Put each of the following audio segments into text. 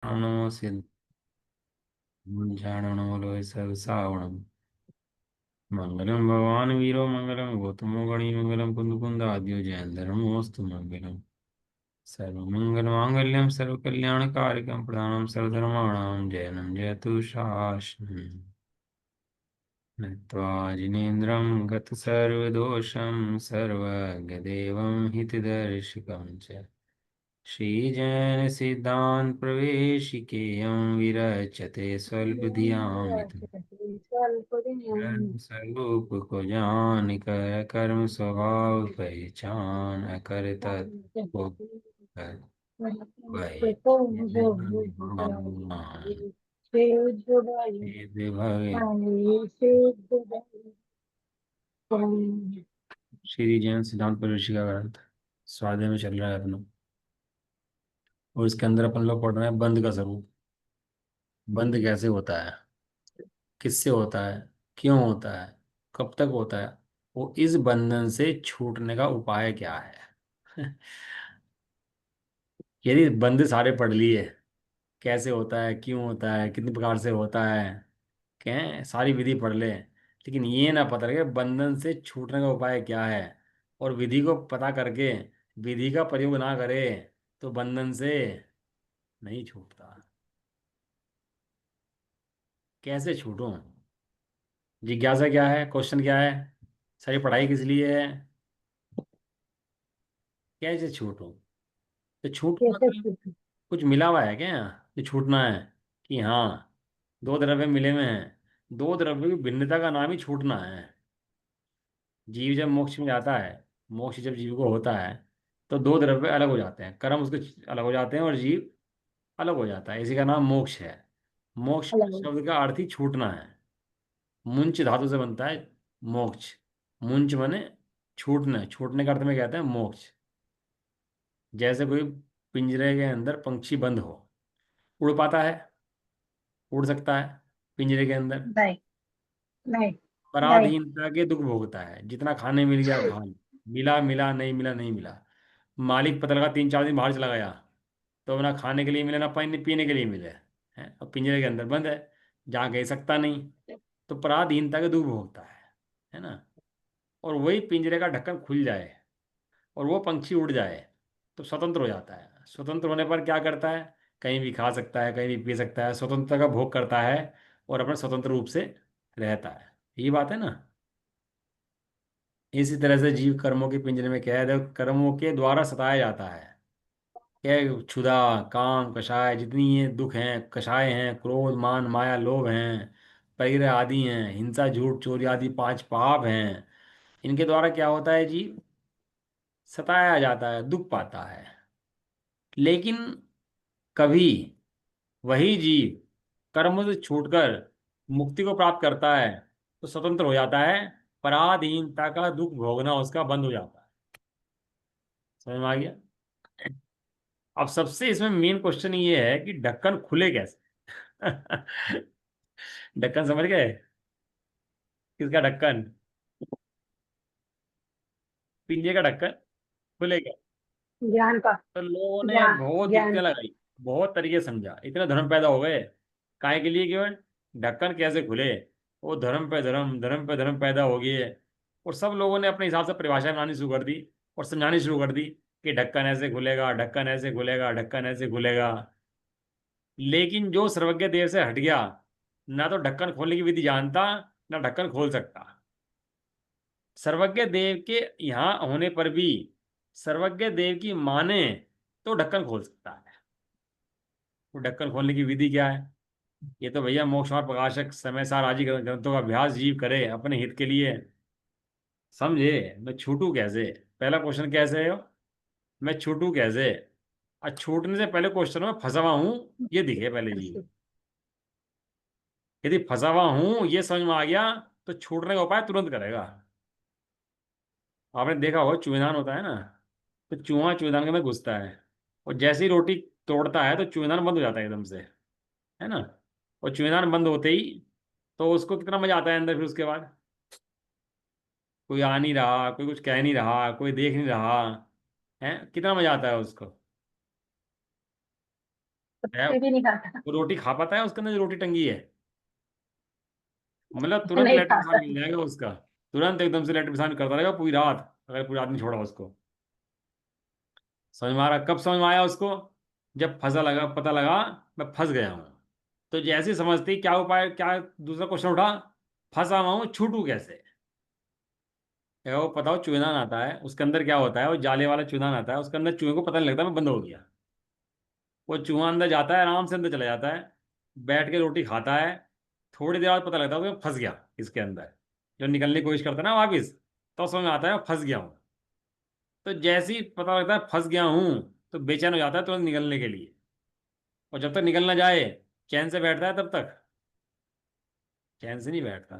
नमो सिद्धाणमलो सर्वसावणम मंगलम भगवान वीरो मंगलम गौतमो गणी मंगलम कुंद आद्यो जयंधर्मोस्तु मंगलम सर्वमंगल मांगल्यम सर्वकल्याणकारिकं प्रधानम सर्वधर्माणां जयनं जयतु शासनम् नत्वा जिनेन्द्रं गतसर्वदोषं सर्वज्ञदेवं हितदर्शिकं च श्रीजैन सिद्धांत प्रवेशिकेयं विरचते स्वल्पधियामितम् स्वरूप को जान कर कर्म स्वभाव पहचान अकर तत्व कर वही वेद भवे। श्री जैन सिद्धांत पर ऋषि का ग्रंथ स्वाध्याय में चल रहा है अपना। और इसके अंदर अपन लोग पढ़ रहे हैं बंध का स्वरूप। बंध कैसे होता है, किससे होता है, क्यों होता है, कब तक होता है, वो इस बंधन से छूटने का उपाय क्या है। यदि बंध सारे पढ़ लिए, कैसे होता है, क्यों होता है, कितने प्रकार से होता है, क्या सारी विधि पढ़ ले, लेकिन ये ना पता लगे बंधन से छूटने का उपाय क्या है, और विधि को पता करके विधि का प्रयोग ना करे तो बंधन से नहीं छूटता। कैसे छूटूं, जिज्ञासा क्या है, क्वेश्चन क्या है, सारी पढ़ाई किस लिए है, कैसे छूटूं। तो छूटूं मतलब कुछ मिला हुआ है क्या यहाँ जो छूटना है, कि हाँ दो द्रव्य मिले हुए हैं, दो द्रव्य की भिन्नता का नाम ही छूटना है। जीव जब मोक्ष में जाता है, मोक्ष जब जीव को होता है, तो दो द्रव्य अलग हो जाते हैं, कर्म उसके अलग हो जाते हैं और जीव अलग हो जाता है, इसी का नाम मोक्ष है। मोक्ष शब्द का अर्थ ही छूटना है। मुंच धातु से बनता है मोक्ष। मुंच माने छूटना, छूटने का अर्थ में कहते हैं मोक्ष। जैसे कोई पिंजरे के अंदर पंछी बंद हो, उड़ पाता है, उड़ सकता है पिंजरे के अंदर, नहीं नहीं नहीं। पराधीनता के दुख भोगता है, जितना खाने मिल गया खा लिया, मिला मिला नहीं मिला नहीं मिला। मालिक पता लगा 3 4 दिन बाहर चला गया, तो ना खाने के लिए मिले ना पानी पीने के लिए मिले, है अब पिंजरे के अंदर बंद है, जहाँ कह सकता नहीं, तो पराधीनता के दुख भोगता है ना। और वही पिंजरे का ढक्कन खुल जाए और वो पंछी उड़ जाए तो स्वतंत्र हो जाता है। स्वतंत्र होने पर क्या करता है, कहीं भी खा सकता है, कहीं भी पी सकता है, स्वतंत्रता का भोग करता है और अपने स्वतंत्र रूप से रहता है। यही बात है ना। इसी तरह से जीव कर्मों के पिंजरे में कैद है, कर्मों के द्वारा सताया जाता है। क्या क्षुधा, काम, कषाय, जितनी ये दुख हैं, कषाय हैं, क्रोध, मान, माया, लोभ हैं, परिग्रह आदि हैं, हिंसा, झूठ, चोरी आदि 5 पाप हैं। इनके द्वारा क्या होता है, जीव सताया जाता है, दुख पाता है। लेकिन कभी वही जीव कर्म से छूटकर मुक्ति को प्राप्त करता है तो स्वतंत्र हो जाता है, पराधीनता का दुख भोगना उसका बंद हो जाता है। समझ में आ गया। अब सबसे इसमें मेन क्वेश्चन ये है कि ढक्कन खुले कैसे। ढक्कन समझ गए, किसका ढक्कन, पिंजे का ढक्कन खुलेगा। ज्ञान का। तो लोगों ने ज्ञान बहुत ज्ञान युक्तियां लगाई, बहुत तरीके समझा, इतने धर्म पैदा हो गए। काहे के लिए, केवल ढक्कन कैसे खुले। वो धर्म पे धर्म, धर्म पे धर्म पैदा हो गए, और सब लोगों ने अपने हिसाब से परिभाषा बनानी शुरू कर दी और समझानी शुरू कर दी कि ढक्कन ऐसे खुलेगा, ढक्कन ऐसे खुलेगा, ढक्कन ऐसे खुलेगा। लेकिन जो सर्वज्ञ देव से हट गया, ना तो ढक्कन खोलने की विधि जानता, ना ढक्कन खोल सकता। सर्वज्ञ देव के यहाँ होने पर भी सर्वज्ञ देव की माने तो ढक्कन खोल सकता है। वो ढक्कन खोलने की विधि क्या है, ये तो भैया मोक्ष और प्रकाशक समय सार आदि ग्रंथों का अभ्यास जीव करे अपने हित के लिए। समझे, मैं छूटू कैसे, पहला क्वेश्चन कैसे है, मैं छूटू कैसे। और छूटने से पहले क्वेश्चन में फंसा हुआ हूं, ये दिखे पहले जीव। यदि फंसा हुआ हूं ये समझ में आ गया तो छूटने का उपाय तुरंत करेगा। आपने देखा होगा चूहेदान होता है ना, तो चूहा चूहेदान के अंदर घुसता है, और जैसे ही रोटी तोड़ता है तो चूहेदान बंद हो जाता है एकदम से, है ना। और चूहेदान बंद होते ही तो उसको कितना मजा आता है अंदर, फिर उसके बाद कोई आ नहीं रहा, कोई कुछ कह नहीं रहा, कोई देख नहीं रहा, है कितना मजा आता है उसको। है, कुत्ते भी नहीं खाता। वो रोटी खा पाता है? उसके अंदर जो रोटी टंगी है, मतलब तुरंत नहीं लेटर खाता। पेशाब मिल जाएगा उसका। तुरंत एकदम से लेटर पेशाब करता रहेगा पूरी रात, अगर पूरी रात नहीं छोड़ा उसको। समझ में आ रहा? कब समझ में आया उसको? जब फंसा लगा, पता लगा मैं फंस गया हूँ। तो जैसे ही समझती, क्या उपाय, क्या दूसरा क्वेश्चन उठा, फंसा हुआ हूँ, छूटू कैसे? देखो, वो पता हो चूहेदान आता है, उसके अंदर क्या होता है, वो जाले वाला चूहेदान आता है, उसके अंदर चूहे को पता नहीं लगता मैं बंद हो गया। वो चूहा अंदर जाता है, आराम से अंदर चला जाता है, बैठ के रोटी खाता है। थोड़ी देर बाद पता लगता है कि मैं फंस गया इसके अंदर। जब निकलने की कोशिश करता है ना वापिस, तो समझ में आता है मैं फंस गया हूँ। तो जैसे ही पता लगता है फंस गया हूँ, तो बेचैन हो जाता है तुरंत निकलने के लिए। और जब तक निकल ना जाए, चैन से बैठता है तब तक चैन से नहीं बैठता।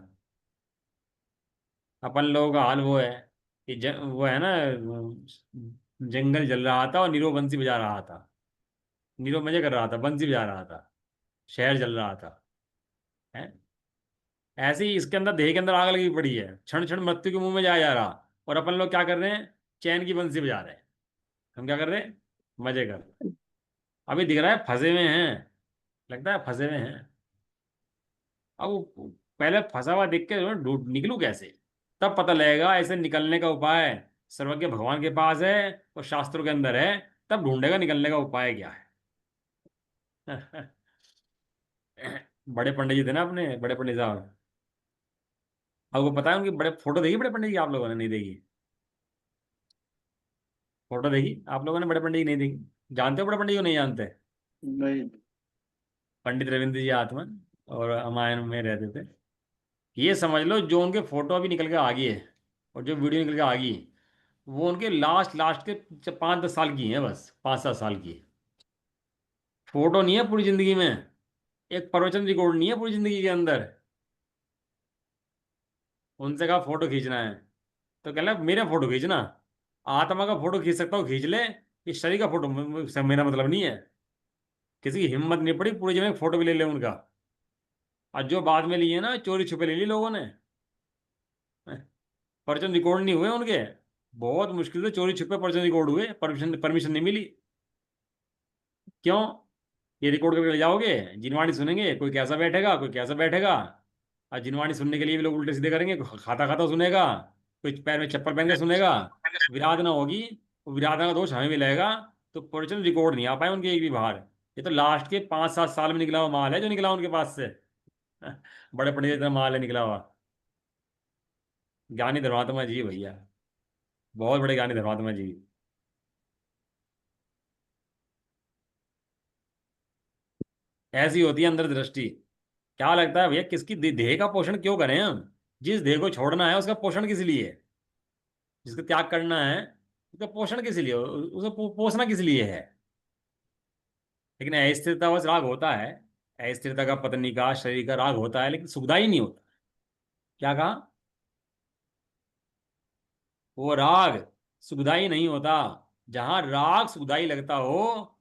अपन लोगों का हाल वो है कि वो है ना, जंगल जल रहा था और नीरो बंसी बजा रहा था। नीरो मजे कर रहा था, बंसी बजा रहा था, शहर जल रहा था। है, ऐसे ही इसके अंदर, देह के अंदर आग लगी पड़ी है, क्षण क्षण मृत्यु के मुंह में जाया जा रहा। और अपन लोग क्या कर रहे हैं? चैन की बंसी बजा रहे हैं। हम क्या कर रहे हैं? मजे कर रहे हैं। अभी दिख रहा है फंसे हुए हैं, लगता है फंसे हुए हैं। अब वो पहले फंसा हुआ देख के निकलूं कैसे, तब पता लगेगा ऐसे निकलने का उपाय सर्वज्ञ भगवान के पास है और शास्त्रों के अंदर है। तब ढूंढेगा निकलने का उपाय क्या है। बड़े पंडित जी थे ना अपने, बड़े पंडित साहब। आपको पता है उनकी बड़े फोटो देखी बड़े पंडित की? आप लोगों ने नहीं देखी? फोटो देखी आप लोगों ने बड़े पंडित की? नहीं देखी? जानते हो बड़े पंडित को? नहीं जानते? नहीं। पंडित रविंद्र जी आत्मन और रामायण में रहते थे। ये समझ लो, जो उनके फोटो अभी निकल के आ गई है और जो वीडियो निकल के आ गई, वो उनके लास्ट लास्ट के 5-10 साल की हैं, बस 5-7 साल की। फोटो नहीं है पूरी जिंदगी में, एक प्रवचन रिकॉर्ड नहीं है पूरी जिंदगी के अंदर। उनसे कहा फोटो खींचना है, तो कहना मेरा फोटो खींचना, आत्मा का फोटो खींच सकता हो खींच ले, इस शरीर का फोटो से मेरा मतलब नहीं है। किसी की हिम्मत नहीं पड़ी पूरे जीवन में फोटो भी ले ले उनका। और जो बाद में लिए ना, चोरी छुपे ले ली लोगों ने। प्रवचन रिकॉर्ड नहीं हुए उनके, बहुत मुश्किल से चोरी छुपे प्रवचन रिकॉर्ड हुए, परमिशन परमिशन नहीं मिली। क्यों? ये रिकॉर्ड करके ले जाओगे, जिनवाणी सुनेंगे, कोई कैसा बैठेगा, कोई कैसा बैठेगा। और जिनवाणी सुनने के लिए भी लोग उल्टे सीधे करेंगे, कोई खाता खाता सुनेगा, कोई पैर में चप्पल पहन के सुनेगा। विराध ना होगी, वो विराधना का दोष हमें मिलेगा। तो प्रवचन रिकॉर्ड नहीं आ पाए उनके एक भी बाहर। ये तो लास्ट के 5-7 साल में निकला हुआ माल है जो निकला उनके पास से। बड़े पंडित इतना माल है निकला हुआ। ज्ञानी धर्मात्मा जी भैया, बहुत बड़े ज्ञानी धर्मात्मा जी। ऐसी होती है अंदर दृष्टि। क्या लगता है भैया, किसकी देह का पोषण क्यों करें हम? जिस देह को छोड़ना है उसका पोषण किस लिए है? जिसका त्याग करना है उसका पोषण किस लिए, उसे पोषना किस लिए है? लेकिन अस्थिरता बस राग होता है। अस्थिरता का, पत्नी का, शरीर का राग होता है, लेकिन सुखदाई नहीं होता। क्या कहा? वो राग सुखदाई नहीं होता। जहां राग सुखदाई लगता हो,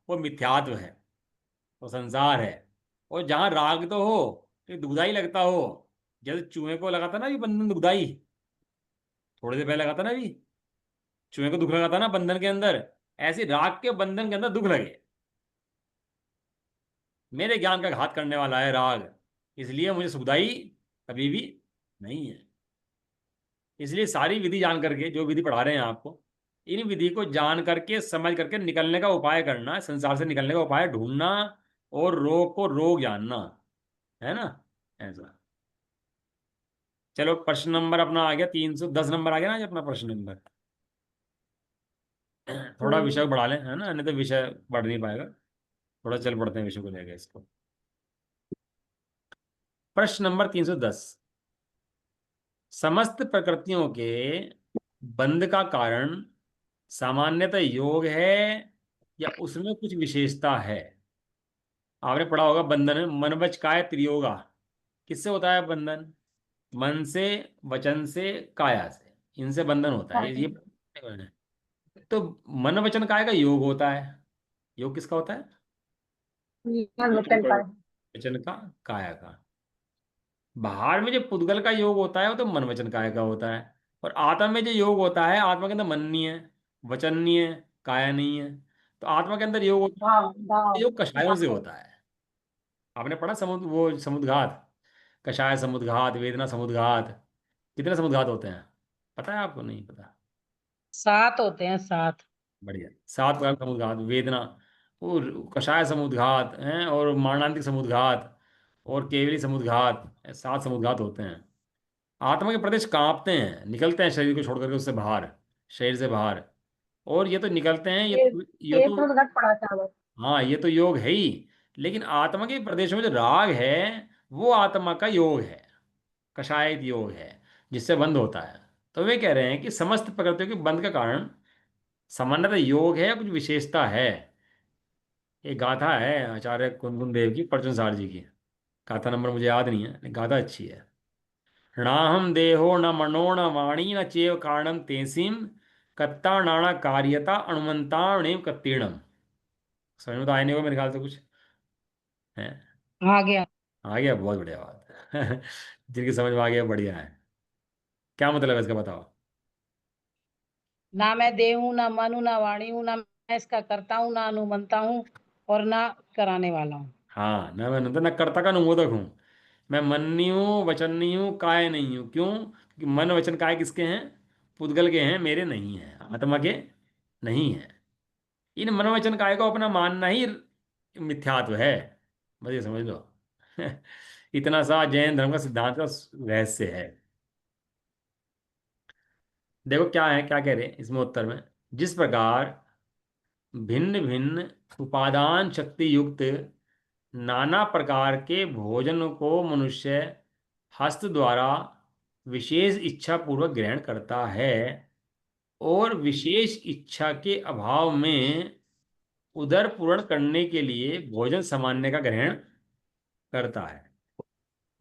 वो मिथ्यात्व है, वो संसार है। और जहां राग तो हो, तो दुखदाई लगता हो, जैसे चूहे को लगाता ना, ये बंधन दुखदाई, थोड़ी देर पहले लगाता ना अभी, चूहे को दुख लगा था ना बंधन के अंदर। ऐसे राग के बंधन के अंदर दुख लगे। मेरे ज्ञान का घात करने वाला है राग, इसलिए मुझे सुखदाई कभी भी नहीं है। इसलिए सारी विधि जान करके, जो विधि पढ़ा रहे हैं आपको, इन विधि को जान करके समझ करके निकलने का उपाय करना, संसार से निकलने का उपाय ढूंढना, और रोग को रोग जानना, है ना? ऐसा। चलो, प्रश्न नंबर अपना आ गया 310 नंबर आ गया ना जी अपना प्रश्न नंबर। थोड़ा विषय बढ़ा लें, है ना, नहीं तो विषय बढ़ नहीं पाएगा। थोड़ा चल पड़ते हैं विषय को लेकर इसको। प्रश्न नंबर 310। समस्त प्रकृतियों के बंध का कारण सामान्यतः योग है या उसमें कुछ विशेषता है? आपने पढ़ा होगा बंधन में मनवच काय त्रियोगा। किससे होता है बंधन? मन से, वचन से, काया से, इनसे बंधन होता है ये। तो मन वचन काय का योग होता है। योग किसका होता है? वचन का। वचन का, काया का। बाहर में जो पुद्गल का योग होता है वो तो मन वचन काय का होता है। और आत्मा में जो योग होता है, आत्मा के अंदर मन नहीं है, वचन नहीं है, काया नहीं है। तो आत्मा के अंदर योग होता हाँ है, दाव। योग कषायों से दाव। होता है। आपने पढ़ा वो समुद्घात, कषाय समुद्घात, वेदना समुद्घात, कितने समुद्घात होते हैं? पता है आपको? नहीं पता? 7 होते हैं, 7। बढ़िया। 7 प्रकार का समुद्घात, वेदना, और कषाय समुद्घात हैं, और मारणांतिक समुद्घात, और केवली समुद्घात, 7 समुद्घात होते हैं। आत्मा के प्रदेश कांपते हैं, निकलते हैं शरीर को छोड़ करके उससे बाहर, शरीर से बाहर। और ये तो निकलते हैं, ये ये ये तो, तो घट पड़ा था बस। हाँ ये तो योग है ही। लेकिन आत्मा के प्रदेशों में जो राग है, वो आत्मा का योग है, कषायित योग है, जिससे बंध होता है। तो वे कह रहे हैं कि समस्त प्रकृतियों के बंध का कारण सामान्यतः योग है या कुछ विशेषता है। एक गाथा है आचार्य कुंदन देव की, पर्चन सार जी की। गाथा नंबर मुझे याद नहीं है, लेकिन गाथा अच्छी है। णाहम देहो न मनो न वाणी न चेव कारणम तेसिम, कत्ता नाणा कार्यता अणुमंताणेव कत्तीणम। समझ में तो आए नहीं होगा मेरे ख्याल से कुछ है। आ गया। आ गया, बहुत बढ़िया बात। जिनकी समझ में आ गया बढ़िया है। क्या मतलब है इसका, बताओ। ना मैं देह हूँ, ना मन हूँ, ना वाणी हूँ, ना मैं इसका करता हूँ, ना अनुमंता हूँ, और ना कराने वाला हूँ। हाँ, न कर्ता का अनुमोदक हूँ। मैं मन नहीं हूँ, वचन नहीं हूँ, काय नहीं हूँ। क्यों? क्योंकि मन वचन काय किसके हैं? पुद्गल के हैं, मेरे नहीं हैं, आत्मा के नहीं हैं। इन मन वचन काय को अपना मानना ही मिथ्यात्व है। बस ये समझ लो। इतना सा जैन धर्म का सिद्धांत का रहस्य है। देखो क्या है, क्या कह रहे हैं इसमें उत्तर में। जिस प्रकार भिन्न भिन्न उपादान शक्ति युक्त नाना प्रकार के भोजन को मनुष्य हस्त द्वारा विशेष इच्छा पूर्वक ग्रहण करता है, और विशेष इच्छा के अभाव में उदर पूर्ण करने के लिए भोजन सामान्य का ग्रहण करता है।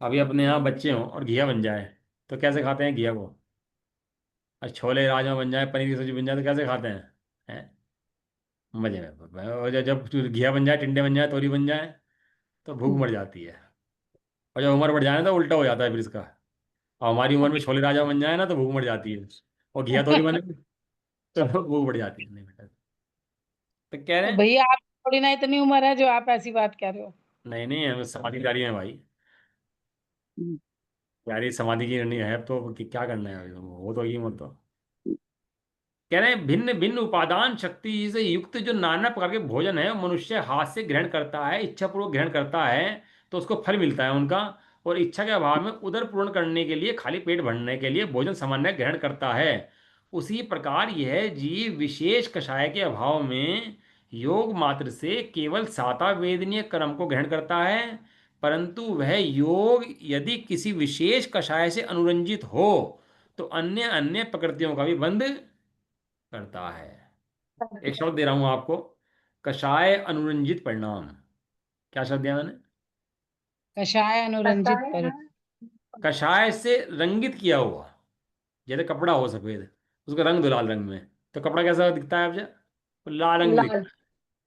अभी अपने यहाँ बच्चे हों और घिया बन जाए, तो कैसे खाते हैं घिया को? और छोले राजमा बन जाए, पनीर की सब्जी बन जाए, तो कैसे खाते हैं? मजे में। और जब घिया बन जाए, टिंडे बन जाए, तोरी बन जाए, तो भूख मर जाती है। और जब उम्र बढ़ जाए ना, तो उल्टा हो जाता है फिर इसका। और हमारी उम्र में छोले राजा बन जाए ना, तो भूख मर जाती है। और घिया तोरी बने तो भूख बढ़ जाती है। नहीं बेटा, तो कह रहे तो हैं, भैया, आप थोड़ी ना इतनी उम्र है जो आप ऐसी बात कर रहे हो। नहीं नहीं, हमें समाधि जारी है भाई। हम्म। यार ये समाधि की नहीं है, अब तो क्या करना है, वो तो ये मत तो। कह रहे हैं भिन्न भिन्न उपादान शक्ति से युक्त जो नाना प्रकार के भोजन है, मनुष्य हाथ से ग्रहण करता है, इच्छा पूर्वक ग्रहण करता है, तो उसको फल मिलता है उनका। और इच्छा के अभाव में उदर पूर्ण करने के लिए, खाली पेट भरने के लिए भोजन सामान्य ग्रहण करता है। उसी प्रकार यह जीव विशेष कषाय के अभाव में योग मात्र से केवल साता वेदनीय कर्म को ग्रहण करता है। परंतु वह योग यदि किसी विशेष कषाय से अनुरंजित हो, तो अन्य अन्य प्रकृतियों का भी बंध करता है। एक शब्द दे रहा हूं आपको, कषाय अनुरंजित परिणाम। क्या शब्द दिया मैंने? कषाय पता अनुरंजित है पर। हाँ। कषाय से रंगित किया हुआ। जैसे कपड़ा हो सफेद, उसका रंग दो लाल रंग में, तो कपड़ा कैसा दिखता है? अब वो लाल रंग में लाल। दिखता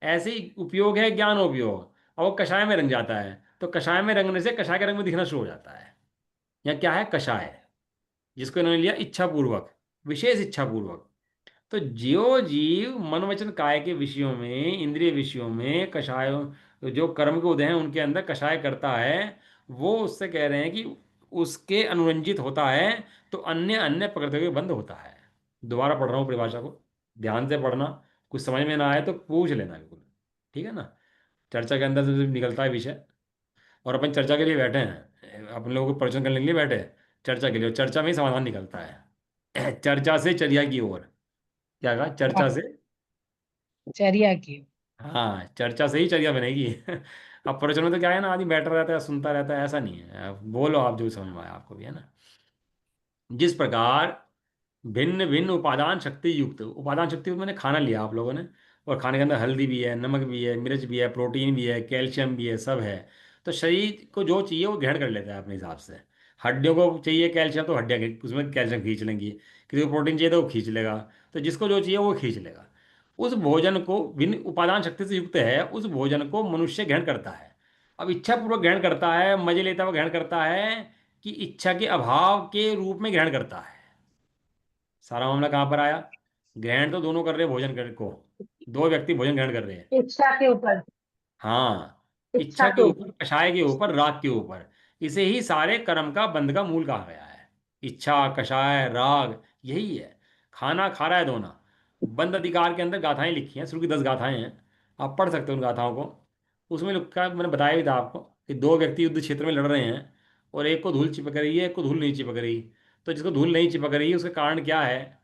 है। ऐसे ही उपयोग है ज्ञान उपयोग। और वो कषाय में रंग जाता है, तो कषाय में रंगने से कषाय के रंग में दिखना शुरू हो जाता है। या क्या है कषाय, जिसको इन्होंने लिया इच्छा पूर्वक, विशेष इच्छा पूर्वक। तो ज्यो जीव मन वचन काय के विषयों में, इंद्रिय विषयों में कषायों, जो कर्म के उदय हैं उनके अंदर कषाय करता है, वो उससे कह रहे हैं कि उसके अनुरंजित होता है, तो अन्य अन्य प्रकृति के बंध होता है। दोबारा पढ़ रहा हूँ परिभाषा को, ध्यान से पढ़ना। कुछ समझ में ना आए तो पूछ लेना बिल्कुल, ठीक है ना? चर्चा के अंदर से निकलता है विषय। और अपन चर्चा के लिए बैठे हैं, अपन लोगों को प्रवचन करने के लिए बैठे हैं, चर्चा के लिए, और चर्चा में ही समाधान निकलता है। चर्चा से चर्या की ओर। क्या कहा? चर्चा वाह, से। चर्या की। हाँ, चर्चा से ही चर्या बनेगी। अब प्रवचन में तो क्या है ना, आदमी बैठा रहता है, सुनता रहता है, ऐसा नहीं है। अब बोलो आप जो समझ में आया आपको भी, है ना? जिस प्रकार भिन्न भिन्न उपादान शक्ति युक्त, उपादान शक्ति मैंने खाना लिया आप लोगों ने, और खाने के अंदर हल्दी भी है, नमक भी है, मिर्च भी है, प्रोटीन भी है, कैल्शियम भी है, सब है। तो शरीर को जो चाहिए वो ग्रहण कर लेता है अपने हिसाब से। हड्डियों को चाहिए कैल्शियम, तो हड्डियाँ उसमें कैल्शियम खींच लेंगी। किसी को प्रोटीन चाहिए तो वो खींच लेगा। तो जिसको जो चाहिए वो खींच लेगा। उस भोजन को, भिन्न उपादान शक्ति से युक्त है, उस भोजन को मनुष्य ग्रहण करता है। अब इच्छा पूर्वक ग्रहण करता है, मजे लेता हुआ ग्रहण करता है, कि इच्छा के अभाव के रूप में ग्रहण करता है। सारा मामला कहाँ पर आया? ग्रहण तो दोनों कर रहे हैं भोजन कर को, दो व्यक्ति भोजन ग्रहण कर रहे हैं। इच्छा के ऊपर। हाँ, इच्छा इच्छा के के ऊपर, ऊपर। कषाय के ऊपर, राग के ऊपर। इसे ही सारे कर्म का बंध का मूल कहा गया है। इच्छा, कषाय, राग, यही है। खाना खा रहा है दोना। बंद अधिकार के अंदर गाथाएं लिखी हैं, शुरू की 10 गाथाएं हैं। आप पढ़ सकते हो उन गाथाओं को। उसमें लिखा, मैंने बताया भी था आपको, कि दो व्यक्ति युद्ध क्षेत्र में लड़ रहे हैं, और एक को धूल चिपक रही है, एक को धूल नहीं चिपक रही। तो जिसको धूल नहीं चिपक रही है उसका कारण क्या है?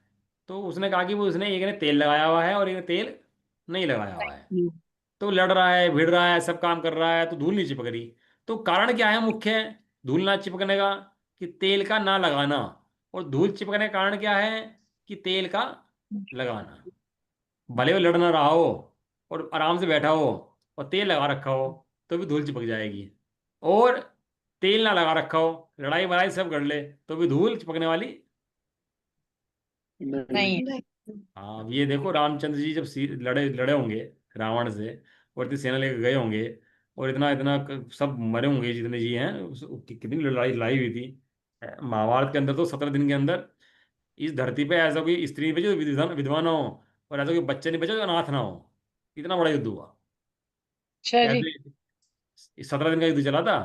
तो उसने कहा कि वो, उसने एक ने तेल लगाया हुआ है और एक ने तेल नहीं लगाया हुआ है। तो लड़ रहा है, भिड़ रहा है, सब काम कर रहा है, तो धूल नहीं चिपक रही। तो कारण क्या है मुख्य है धूल ना चिपकने का? कि तेल का ना लगाना। और धूल चिपकने का कारण क्या है? कि तेल का लगाना। भले वो लड़ ना रहा हो और आराम से बैठा हो और तेल लगा रखा हो, तो भी धूल चिपक जाएगी। और तेल ना लगा रखा हो, लड़ाई वड़ाई सब कर ले, तो भी धूल चिपकने वाली। नहीं। नहीं। नहीं। हाँ, अब ये देखो, रामचंद्र जी जब लड़े लड़े होंगे रावण से, और इतनी सेना लेकर गए होंगे, और इतना इतना सब मरे होंगे जितने जी हैं, कितनी लड़ाई लड़ाई हुई थी। महाभारत के अंदर तो 17 दिन के अंदर इस धरती पे ऐसा कोई स्त्री बचे जो विधवा ना हो, और ऐसा कोई बच्चे नहीं बचे जो अनाथ ना हो। इतना बड़ा युद्ध हुआ। अच्छा जी। कैसे? 17 दिन का युद्ध चला था।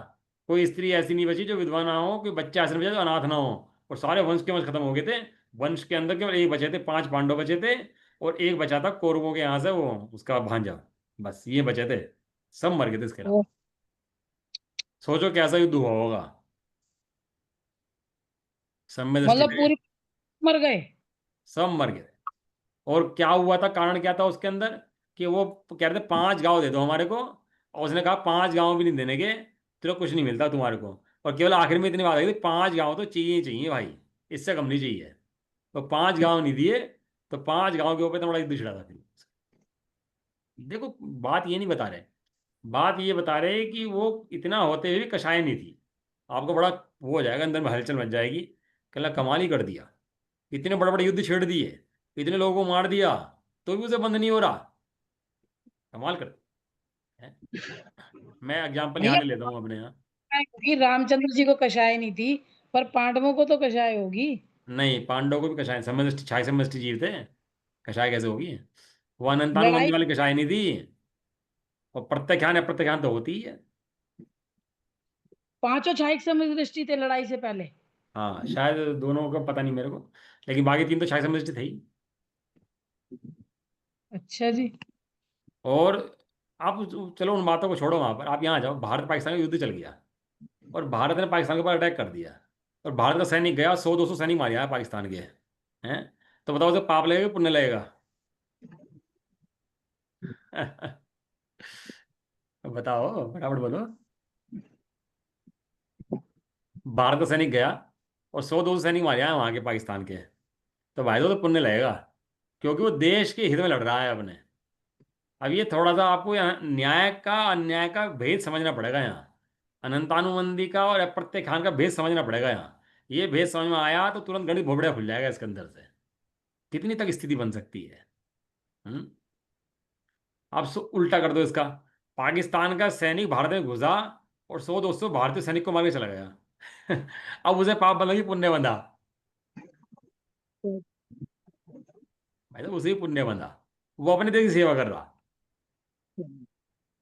कोई स्त्री ऐसी नहीं बची जो विधवा ना हो, कोई बच्चा ऐसा नहीं बचा जो अनाथ ना हो। और सारे वंश के वंश खत्म हो गए थे। वंश के अंदर केवल एक बचे थे, 5 पांडव बचे थे। और एक बचा था कौरवों के यहाँ से, वो उसका भांजा। बस ये बचे थे। सब मर गए थे इसके वो अलावा। सोचो कैसा युद्ध हुआ होगा। सब में दृष्टि मतलब थे। पूरी मर गए। सब मर गए थे। और क्या हुआ था, कारण क्या था उसके अंदर? कि वो कह रहे थे 5 गांव दे दो हमारे को, और उसने कहा 5 गांव भी नहीं देने के, तेरे को कुछ नहीं मिलता तुम्हारे को। और केवल आखिर में इतनी बात आई थी, 5 गांव तो चाहिए ही चाहिए भाई, इससे कम नहीं चाहिए। तो 5 गांव नहीं दिए। तो 5 गांव के ऊपर इतना बड़ा युद्ध छिड़ा था फिर। देखो, बात ये नहीं बता रहे। बात ये बता रहे कि वो इतना होते हुए भी कषाय नहीं थी। आपको बड़ा वो हो जाएगा, अंदर में हलचल मच जाएगी। कल कमाल ही कर दिया। इतने बड़े बड़े युद्ध छेड़ दिए, इतने लोगों को मार दिया, तो भी उसे बंद नहीं हो रहा। कमाल कर है। मैं एग्जाम्पल यहाँ भैया ले लेता हूँ अपने यहाँ। होगी, रामचंद्र जी को कषाय नहीं थी, पर पांडवों को तो कषाय होगी। नहीं, पांडवों को भी कषाय समष्टि, छाई समष्टि जीव थे। कषाय कैसे होगी? वो अनंतानुबंध लड़ाई वाली कषाय नहीं थी। और प्रत्याख्यान अप्रत्याख्यान तो होती ही है। पांचों छाई समदृष्टि थे लड़ाई से पहले। हाँ, शायद दोनों का पता नहीं मेरे को। लेकिन बाकी 3 तो छाई समष्टि थे ही। अच्छा जी। और आप चलो उन बातों को छोड़ो, वहां पर आप यहाँ आ जाओ। भारत पाकिस्तान का युद्ध चल गया, और भारत ने पाकिस्तान के ऊपर अटैक कर दिया। और भारत का सैनिक गया, 100-200 सैनिक मारे हैं पाकिस्तान के। हैं? तो बताओ, उसे पाप लगेगा कि पुण्य लगेगा? बताओ, फटाफट बोलो। भारत का सैनिक गया, और 100-200 सैनिक मारे हैं वहां के पाकिस्तान के। तो भाई तो पुण्य लगेगा, क्योंकि वो देश के हित में लड़ रहा है अपने। अब ये थोड़ा सा आपको यहाँ न्याय का अन्याय का भेद समझना पड़ेगा यहाँ। अनंतानुबंधी का और अप्रत्यखान का भेद समझना पड़ेगा यहाँ। ये भेद समझ में आया तो तुरंत गणित भोपड़ा खुल जाएगा इसके अंदर से। कितनी तक स्थिति बन सकती है। हम्म। अब उल्टा कर दो इसका। पाकिस्तान का सैनिक भारत में घुसा, और 100-200 भारतीय सैनिक को मार के चला गया। अब उसे पाप बंधा कि पुण्य बंधा? भाई तो उसे ही पुण्य बंधा। वो अपने देश की सेवा कर रहा।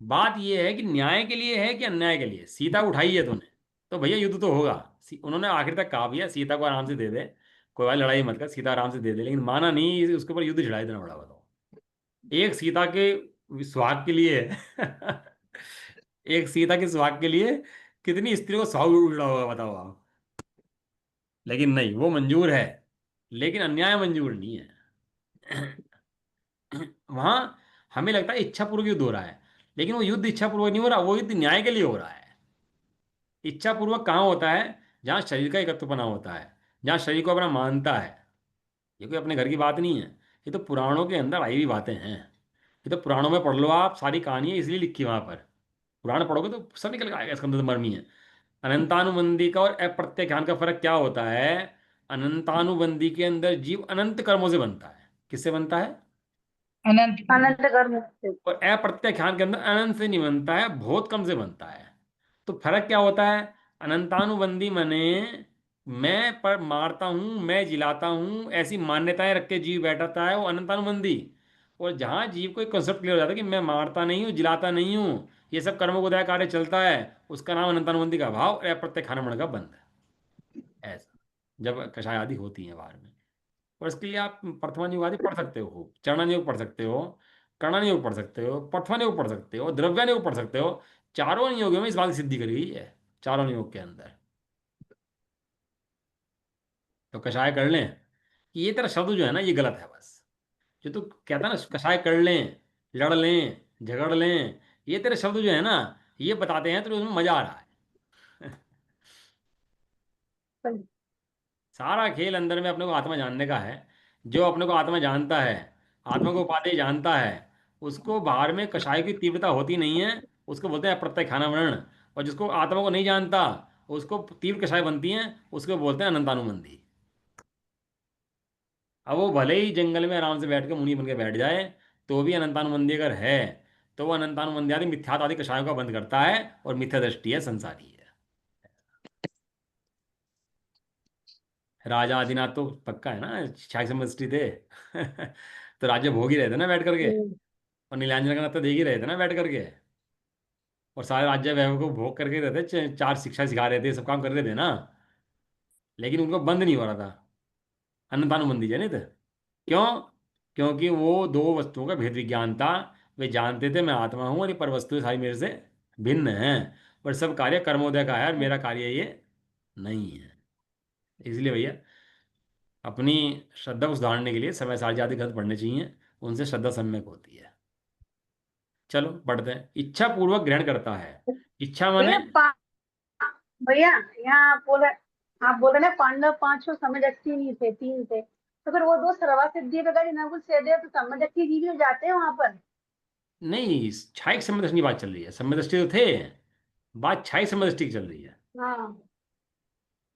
बात यह है कि न्याय के लिए है कि अन्याय के लिए। सीता उठाई है तूने, तो भैया युद्ध तो होगा। उन्होंने आखिर तक कहा भैया सीता को आराम से दे दे, कोई बात लड़ाई मत कर, सीता आराम से दे दे, लेकिन माना नहीं, उसके ऊपर युद्ध छिड़ा देना बड़ा। बताओ, एक सीता के सुहाग के लिए। एक सीता के सुहाग के लिए कितनी स्त्री को सुहाग उड़ा होगा, बताओ आप। लेकिन नहीं, वो मंजूर है, लेकिन अन्याय मंजूर नहीं है। वहां हमें लगता है इच्छा पूर्वक युद्ध हो रहा है, लेकिन वो युद्ध इच्छा पूर्वक नहीं हो रहा, वो युद्ध न्याय के लिए हो रहा है। इच्छा पूर्वक कहाँ होता है? जहाँ शरीर का एकत्वपना होता है, जहाँ शरीर को अपना मानता है। ये कोई अपने घर की बात नहीं है। ये तो पुराणों के अंदर आई हुई बातें हैं। ये तो पुराणों में पढ़ लो आप, सारी कहानियां इसलिए लिखी वहां पर। पुराण पढ़ोगे तो सब निकल के आएगा, इसके अंदर तो मर्मी है। अनंतानुबंधी का और अप्रत्यख्यान का फर्क क्या होता है? अनंतानुबंधी के अंदर जीव अनंत कर्मों से बनता है। किससे बनता है? अनंत। अनंत कर्म से। और अप्रत्याख्यान के अंदर अनंत से नहीं बनता है, बहुत कम से बनता है। तो फर्क क्या होता है? अनंतानुबंधी मने मैं पर मारता हूं, मैं जिलाता हूं, ऐसी मान्यताएं रख के जीव बैठाता है, वो अनंतानुबंधी। और जहाँ जीव को एक कंसेप्ट क्लियर हो जाता है कि मैं मारता नहीं हूँ, जिलाता नहीं हूँ, ये सब कर्मोदय कार्य चलता है, उसका नाम अनंतानुबंधी का भाव या प्रत्यक्षानुमण का बंध है। ऐसा जब कषाय आदि होती है बाहर में। और इसके लिए आप प्रथमान योग आदि पढ़ सकते हो, चरणन योग पढ़ सकते हो, कर्णन योग पढ़ सकते हो, पठवन योग पढ़ सकते हो, द्रव्यान योग पढ़ सकते हो। चारों योगों में इस बात की सिद्धि करी गई है, चारों योग के अंदर। तो कषाय कर लें, ये तेरा शब्द जो है ना ये गलत है बस। जो तू कहता है ना कषाय कर लें, लड़ लें, झगड़ लें, ये तेरे शब्द जो है ना ये बताते हैं तो उसमें मजा आ रहा है। सही। सारा खेल अंदर में अपने को आत्मा जानने का है। जो अपने को आत्मा जानता है, आत्मा को उपाधि जानता है, उसको बाहर में कषाय की तीव्रता होती नहीं है, उसको बोलते हैं प्रत्यय खाना वर्ण। और जिसको आत्मा को नहीं जानता, उसको तीव्र कषाय बनती हैं, उसको बोलते हैं अनंतानुबंधी। अब वो भले ही जंगल में आराम से बैठ के मुनि बन के बैठ जाए, तो भी अनंतानुबंधी अगर है, तो वो अनंतानुबंधी आदि मिथ्यात्व आदि कषायों का बंद करता है, और मिथ्या दृष्टि है, संसारी है। राजा आदिनाथ तो पक्का है ना, शाही समष्टि थे। तो राज्य भोग ही रहे थे ना बैठ करके, और नीलांजन का नाथ तो देख ही रहे थे ना बैठ करके। और सारे राज्य वैभव को भोग करके रहते, चार शिक्षा सिखा रहे थे, सब काम कर रहे थे ना। लेकिन उनको बंद नहीं हो रहा था, अनंतानुबंधी जनित। क्यों? क्योंकि वो दो वस्तुओं का भेद विज्ञान था। वे जानते थे मैं आत्मा हूं और ये पर वस्तुएं सारी मेरे से भिन्न हैं, पर सब कार्य कर्मोदय का है और मेरा कार्य ये नहीं है। इसलिए भैया अपनी श्रद्धा को सुधारने के लिए समय सारजी आदि ग्रंथ पढ़ने चाहिए, उनसे श्रद्धा सम्यक होती है। चलो बढ़ते हैं। इच्छा पूर्वक ग्रहण करता है, इच्छा माने। भैया भैया यहाँ आप बोल रहे ना पांडव पांचों समझती नहीं थे, तीन थे, तो फिर वो दो सर्वा सिद्धि वगैरह नकुल सहदेव तो समझती जी भी हो जाते हैं वहां पर। नहीं, छायिक समदृष्टि की बात चल रही है, समदृष्टि तो थे, बात छायिक समदृष्टि की चल रही है। हाँ।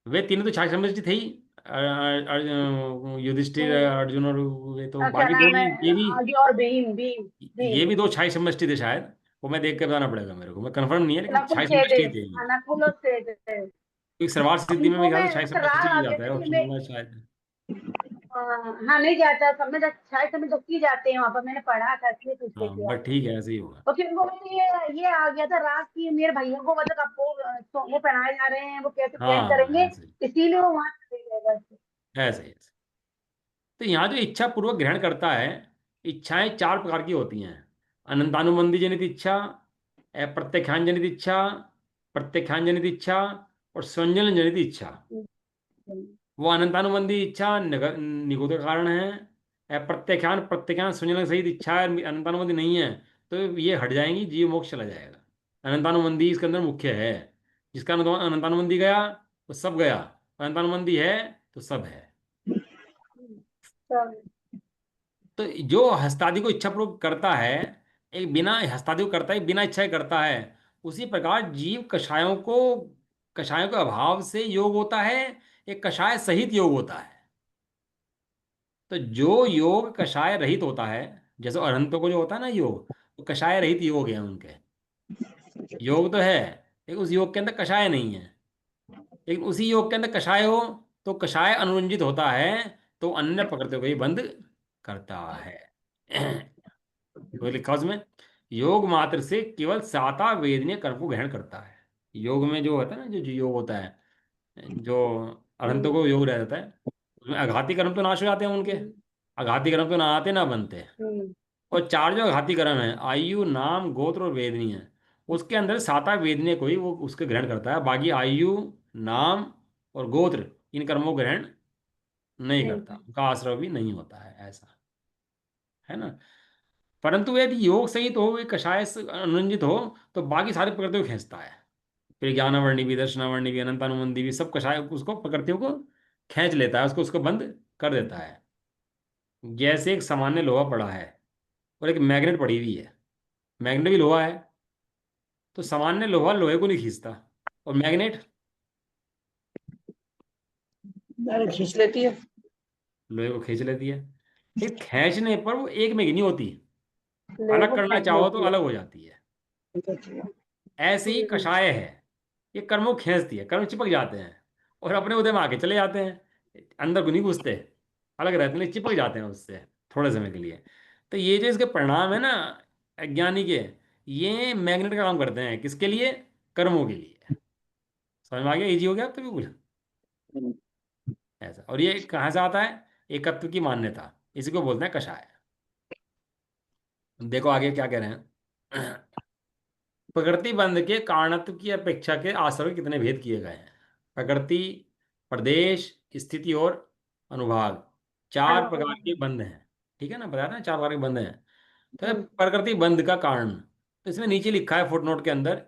वे तीनों तो छायिक समदृष्टि थे ही। युधिष्ठिर, हम्म। अर्जुन और वे तो क्या बाकी दो नाम है, भी, ये भी, आगे और भीम भीम ये भीम भी दो छायिक समदृष्टि थे शायद। वो मैं देख के बताना पड़ेगा मेरे को, मैं कंफर्म नहीं है, लेकिन नकुल छायिक समदृष्टि सहदेव, थे ये। हाँ, नकुल और सहदेव। क्योंकि सर्वार सिद्धि में मेरे इनको ख्याल में से छायिक ऐसा समदृष्टि राग की आ गया जाता है, था और कि मैं शायद। हाँ नहीं जाता समझ, शायद समझ तो की जाते हैं वहां पर, मैंने पढ़ा था इसलिए पूछ रही हाँ थी बट आपसे। ठीक है, ऐसे ही होगा। और फिर उनको मतलब ये आ गया था राग कि मेरे भैया को मतलब आपको वो पहनाए जा रहे हैं, वो कैसे ग्रहण हाँ करेंगे, ऐसे ही, इसीलिए वो वहां चले गए बस। ऐसे ही, ऐसे। तो यहाँ जो इच्छा पूर्वक ग्रहण करता है, इच्छाएं चार प्रकार की होती हैं। अनंतानुबंधी जनित इच्छा, अप्रत्यख्यान जनित इच्छा, प्रत्यख्यान जनित इच्छा, और संजलन जनित इच्छा। वो अनंतानुबंधी इच्छा निगोद का कारण है, अप्रत्यख्यान प्रत्यख्यान संजलन सहित इच्छा है, अनंतानुबंधी नहीं है, तो ये हट जाएंगी, जीव मोक्ष चला जाएगा। अनंतानुबंधी इसके अंदर मुख्य है। जिसका अनंतानुबंधी गया वो सब गया, अनंतानुबंधी है तो सब है। सब। तो जो हस्तादि को इच्छा पूर्वक करता है, एक बिना हस्तादि को करता है, एक बिना इच्छा के करता है। उसी प्रकार जीव कषायों के अभाव से योग होता है, एक कषाय सहित योग होता है। तो जो योग कषाय रहित होता है, जैसे अरहंतों को जो होता है ना योग, वो कषाय रहित योग है उनके। योग तो है, लेकिन उस योग के अंदर कषाय नहीं है। लेकिन उसी योग के अंदर कषाय हो, तो कषाय अनुरंजित होता है, तो अन्य प्रकृति को ही बंद करता है। तो लिखा उसमें, योग मात्र से केवल साता वेदनीय कर्म को ग्रहण करता है। योग में जो होता है ना, जो योग होता है, जो अनंतों को योग रह जाता है, उसमें आघाती कर्म तो नाश हो जाते हैं उनके। आघाती कर्म तो ना आते ना बनते। और चार जो आघाती कर्म है, आयु, नाम, गोत्र और वेदनीय, उसके अंदर साता वेदनीय को ही वो उसके ग्रहण करता है, बाकी आयु, नाम और गोत्र इन कर्मों को ग्रहण नहीं करता, उनका आश्रय भी नहीं होता है, ऐसा है ना। परंतु यदि योग सहित हो, ये कषाय से अनुरंजित हो, तो बाकी सारी प्रकृतियों को खींचता है। फिर ज्ञानावर्णी भी, दर्शनावर्णी भी, अनंतानुबंधी भी, सब कषाय उसको प्रकृतियों को खींच लेता है, उसको उसको बंद कर देता है। जैसे एक सामान्य लोहा पड़ा है और एक मैग्नेट पड़ी हुई है, मैग्नेट भी लोहा है, तो सामान्य लोहा लोहे को नहीं खींचता, और मैग्नेट अरे खींच लेती है। लोहे को खींच लेती है। फिर खींचने पर वो एक में की नहीं होती, ले अलग वो करना खींच चाहो तो लेती है। अलग हो जाती है। ऐसे ही कषाय है, ये कर्मों को खींचती है, कर्म चिपक जाते हैं और अपने उदय में आगे चले जाते हैं, अंदर को नहीं घुसते, अलग रहते हैं, लेकिन चिपक जाते हैं उससे थोड़े समय के लिए। तो ये जो इसके परिणाम है ना अज्ञानी के, ये मैग्नेट का काम करते हैं किसके लिए? कर्मों के लिए। समझ में आ गया? इजी हो गया अब तो बिल्कुल ऐसा। और ये कहाँ से आता है? एकत्व की मान्यता, इसी को बोलते हैं कषाय। देखो आगे क्या कह रहे हैं। प्रकृति बंध के कारणत्व की अपेक्षा के आश्रय कितने भेद किए गए हैं? प्रकृति, प्रदेश, स्थिति और अनुभाग, चार प्रकार के बंध हैं। ठीक है ना, बताया था ना, चार प्रकार के बंध हैं। तो प्रकृति बंध का कारण, तो इसमें नीचे लिखा है फुटनोट के अंदर,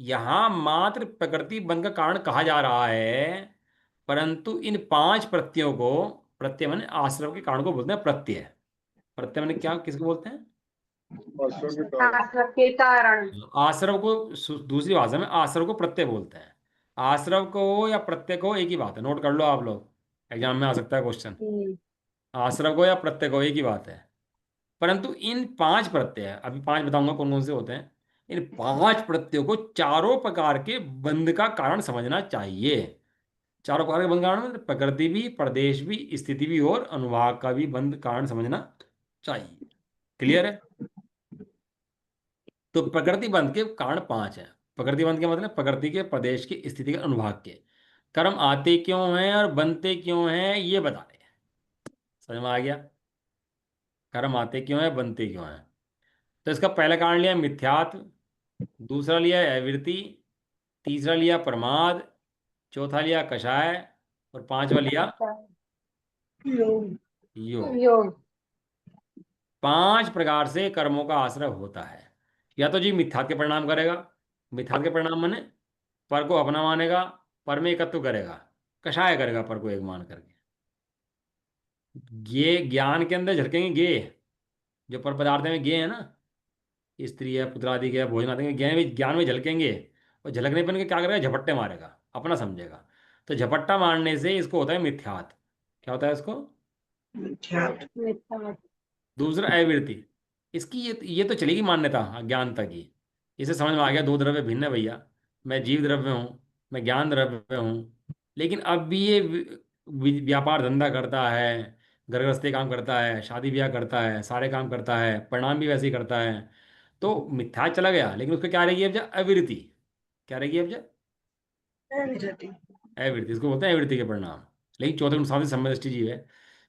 यहां मात्र प्रकृति बंध का कारण कहा जा रहा है, परंतु इन पांच प्रत्ययों को, प्रत्यय माने आश्रव के कारण को बोलते हैं प्रत्यय। प्रत्यय माने क्या, किसको बोलते हैं? आश्रम के कारण। आश्रम के कारण। आश्रव को दूसरी भाषा में आश्रव को प्रत्यय बोलते हैं। आश्रव को या प्रत्यय को एक ही बात है, नोट कर लो आप लोग, एग्जाम में आ सकता है क्वेश्चन। आश्रव को या प्रत्यय को एक ही बात है, परंतु इन पांच प्रत्यय, अभी पांच बताऊंगा कौन कौन से होते हैं, इन पांच प्रत्ययों को चारों प्रकार के बंध का कारण समझना चाहिए। चारों प्रकार के बंध कारण मतलब प्रकृति भी, प्रदेश भी, स्थिति भी और अनुभाग का भी बंध कारण समझना चाहिए। क्लियर है? तो प्रकृति बंध के कारण पांच है। प्रकृति बंध के मतलब प्रकृति के, प्रदेश के, स्थिति के, अनुभाग के। कर्म आते क्यों हैं और बनते क्यों हैं ये बता रहे हैं। समझ में आ गया? कर्म आते क्यों है, बनते क्यों है। तो इसका पहला कारण लिया मिथ्यात्व, दूसरा लिया अविरति, तीसरा लिया प्रमाद, चौथा लिया कषाय, और पांचवा लिया योग। योग। योग। पांच प्रकार से कर्मों का आश्रय होता है। या तो जी मिथ्यात्व के परिणाम करेगा, मिथ्यात्व के परिणाम माने पर को अपना मानेगा, पर में एकत्व करेगा, कषाय करेगा पर को एक मान करके। ये ज्ञान के अंदर झलकेंगे गे, जो पर पदार्थ में गे है ना, स्त्री है, पुत्र आदि के है, भोजन आदि के, ज्ञान में झलकेंगे। और झलकने पर इनके क्या करेगा, झपट्टे मारेगा, अपना समझेगा। तो झपट्टा मारने से इसको होता है मिथ्यात्व। क्या होता है इसको? मिथ्या। दूसरा अविरति, इसकी ये तो चलेगी मान्यता अज्ञानता की। इसे समझ में आ गया दो द्रव्य भिन्न है भैया, मैं जीव द्रव्य हूँ, मैं ज्ञान द्रव्य हूँ। लेकिन अब भी ये व्यापार धंधा करता है, घर गृहस्थी काम करता है, शादी ब्याह करता है, सारे काम करता है, परिणाम भी वैसे ही करता है। तो मिथ्या चला गया, लेकिन उसको क्या रहेगी अब जा, अविरति। क्या रहेगी अब जा? अविरति, इसको बोलते हैं अविरति के परिणाम। लेकिन चौथे गुण साधन सम्यक दृष्टि जीव है।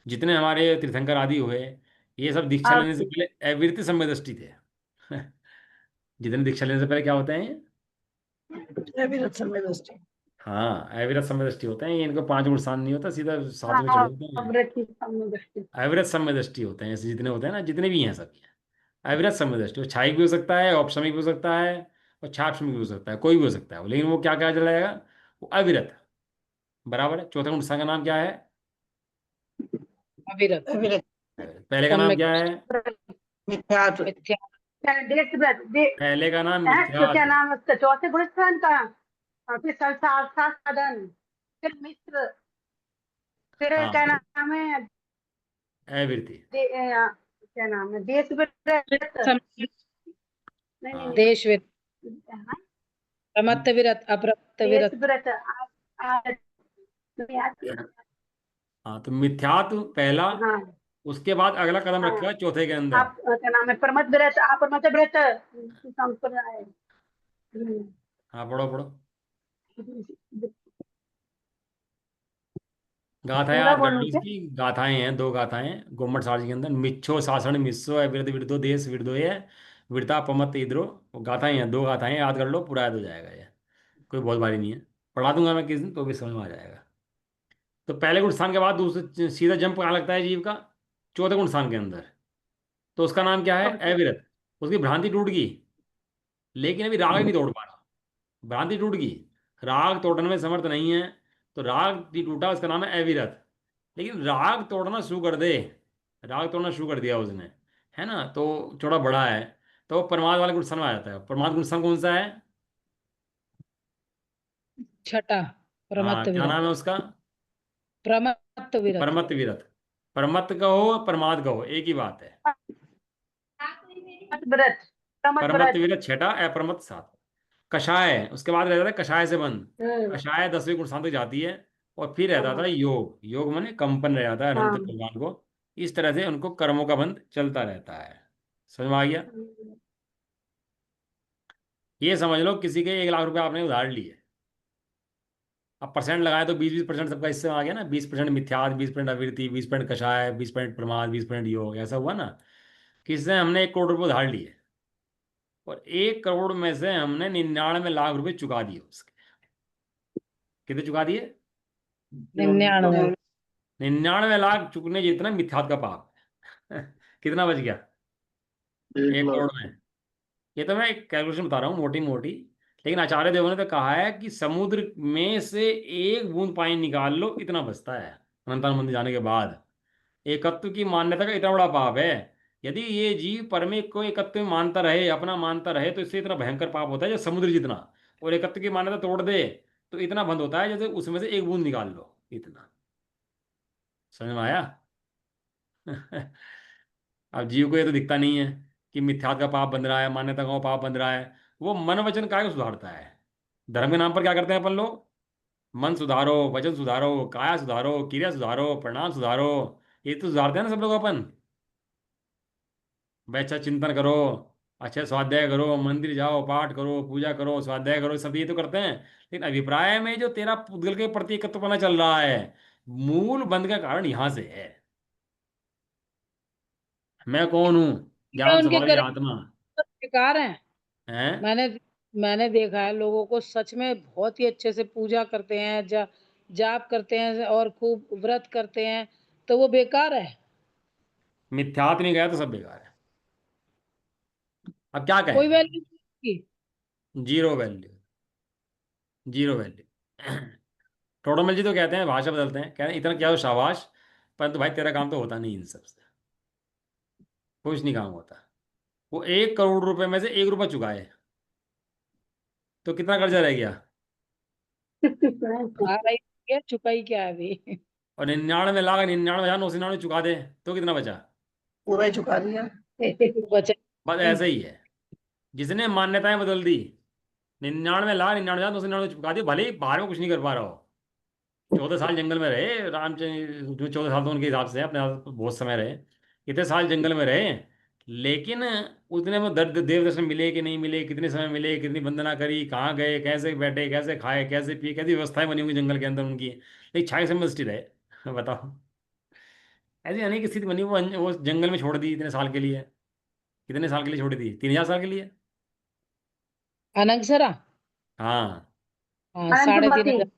जितने हमारे तीर्थंकर आदि हुए, ये सब दीक्षा लेने से आप पहले अविरति सम्यक दृष्टि थे। जितने दीक्षा लेने से पहले क्या होते हैं? हाँ, अविरत सम्यक दृष्टि होते हैं। ये इनको पांच गुण स्थान नहीं होता, सीधा सातवें चढ़ जाते हैं। वृत्ति समदृष्टि। अविरत सम्यक दृष्टि होते हैं, ऐसे जितने होते हैं ना, जितने भी हैं सब ये अविरत सम्यक दृष्टि। वो छायिक भी हो सकता है, औपशमिक भी हो सकता है, और छापशमिक भी हो सकता है, कोई भी हो सकता है वो, लेकिन वो क्या क्या चला जाएगा? वो अविरत। बराबर है। चौथे गुण स्थान का नाम क्या है? अविरत। अविरत। पहले का नाम सम्यक क्या है? मिथ्या। देश व्रत पहले का नाम तो क्या मिथ्यात्व। नाम है उसका, चौथे गुण स्थान का? और फिर संसार साधन, फिर मित्र, फिर क्या हाँ, नाम है, अविरति। क्या नाम है, देश व्रत। नहीं नहीं हाँ, नहीं। देश विरत, हाँ, प्रमत्त विरत, अप्रमत्त देश विरत। व्रत नहीं आती है। हाँ, तो मिथ्यात्व पहला, हाँ उसके बाद अगला कदम हाँ। रखा है चौथे के अंदर। आप क्या नाम है, प्रमत व्रत, अप्रमत व्रत संप्रदाय। हाँ, पढ़ो पढ़ो। गाथाएं पूरा याद कर लो, बोलूं क्या? इसकी गाथाएं हैं, दो गाथाएं गुम्मट साजी के अंदर। मिच्छो सासण मिस्सो अविरत विरदो देश विरदो है, विरता पमत इधरो। वो गाथाएं हैं, दो गाथाएं याद कर लो, पूरा याद हो जाएगा ये। कोई बहुत भारी नहीं है, पढ़ा दूंगा मैं किस दिन, तो भी समझ में आ जाएगा। तो पहले गुण स्थान के बाद दूसरे सीधा जंप कहाँ लगता है जीव का? चौथे गुण स्थान के अंदर। तो उसका नाम क्या है? अविरत। उसकी भ्रांति टूट गई, लेकिन अभी राग नहीं तोड़ पा रहा। भ्रांति टूट गई, राग तोड़ने में समर्थ नहीं है, तो राग भी टूटा, उसका नाम है अविरत। लेकिन राग तोड़ना शुरू कर दे, राग तोड़ना शुरू कर दिया उसने, है ना, तो थोड़ा बड़ा है, तो वो प्रमाद वाले गुण में आ जाता है। प्रमाद गुण कौन सा है? छठा, हाँ, प्रमत्त क्या विरत। नाम है उसका? प्रमत्त विरत। परमत विरत। परमत कहो प्रमाद कहो एक ही बात है। व्रत, प्रमत परमत व्रत। विरत छठा, अप्रमत सात। कषाय उसके बाद रहता था, कषाय से बंद। कषाय 10वें गुण तक जाती है। और फिर रहता था हाँ योग। योग माने कंपन रह जाता है अनंत हाँ भगवान को। इस तरह से उनको कर्मों का बंध चलता रहता है। समझ में आ गया? ये समझ लो किसी के 1 लाख रुपए आपने उधार लिए, अब परसेंट लगाए तो 20-20% सबका हिस्से में आ गया ना, 20% मिथ्यात, 20% अविरति, 20% कषाय, 20% प्रमाद, 20% योग, ऐसा हुआ ना। किससे? हमने 1 करोड़ रुपए उधार लिए और 1 करोड़ में से हमने 99 लाख रुपए चुका दिए उसके। कितने चुका दिए? 99। 99 लाख चुकने जितना मिथ्यात का पाप है। कितना बच गया? एक 1 करोड़ लाख में। ये तो मैं एक कैलकुलेशन बता रहा हूँ मोटी मोटी, लेकिन आचार्य देव ने तो कहा है कि समुद्र में से एक बूंद पानी निकाल लो, इतना बचता है अनंतान मंदिर जाने के बाद। एकत्व की मान्यता का इतना बड़ा पाप है। यदि ये जीव परमे को एकत्व में मानता रहे, अपना मानता रहे, तो इससे इतना भयंकर पाप होता है जो समुद्र जितना। और एकत्व की मान्यता तोड़ दे तो इतना बंद होता है जैसे उसमें से एक बूंद निकाल लो, इतना। समझ में आया? अब जीव को ये तो दिखता नहीं है कि मिथ्यात का पाप बन रहा है, मान्यता का पाप बन रहा है। वो मन वचन काय को सुधारता है? धर्म के नाम पर क्या करते हैं अपन लोग? मन सुधारो, वचन सुधारो, काया सुधारो, क्रिया सुधारो, प्रणाम सुधारो। ये तो सुधारते हैं ना सब लोग अपन। भाई अच्छा चिंतन करो, अच्छा स्वाध्याय करो, मंदिर जाओ, पाठ करो, पूजा करो, स्वाध्याय करो, सब ये तो करते हैं। लेकिन अभिप्राय में जो तेरा पुद्गल के प्रति एकत्वपना चल रहा है, मूल बंध का कारण यहां से है। मैं कौन हूँ? ये ज्ञान उनके स्वभाव ये कर्म आत्मा बेकार हैं। है। मैंने मैंने देखा है लोगों को सच में बहुत ही अच्छे से पूजा करते हैं, जाप करते हैं और खूब व्रत करते हैं, तो वो बेकार है। मिथ्यात्व नहीं गया तो सब बेकार है। अब क्या कोई कहें? वैल्यू नहीं। Zero value, zero value. Todarmal ji तो कहते हैं, भाषा बदलते हैं, कहते हैं इतना क्या हो शाबाश, परंतु भाई तेरा काम तो होता नहीं इन सब से, कुछ नहीं काम होता। वो 1 करोड़ रुपए में से 1 रुपया चुकाए तो कितना कर्जा रह गया? आ रही है, चुकाई क्या है अभी। और 99 लाख 99,999 चुका दे तो कितना बचा? पूरा ही चुका दिया। बचे बस नहीं। ऐसा ही है। जिसने मान्यताएं बदल दी, 99 लाख 99,999 चुका दी, भले ही बाहर में कुछ नहीं कर पा रहा हो। 14 साल जंगल में रहे रामचंद्र, जो 14 साल तो उनके हिसाब से अपने आप बहुत समय रहे, इतने साल जंगल में रहे। लेकिन उतने में दर्द देव दर्शन मिले कि नहीं मिले, कितने समय मिले, कितनी वंदना करी, कहाँ गए, कैसे बैठे, कैसे खाए, कैसे पिए, कैसी व्यवस्थाएं बनी होंगी जंगल के अंदर उनकी, लेकिन 46 में स्थिर है। बताओ। ऐसी अनेक स्थिति बनी, वो जंगल में छोड़ दी इतने साल के लिए। कितने साल के लिए छोड़ दी? 3,000 साल के लिए। अनंगसरा। हाँ। हाँ, साढ़े तीन अनंतमति,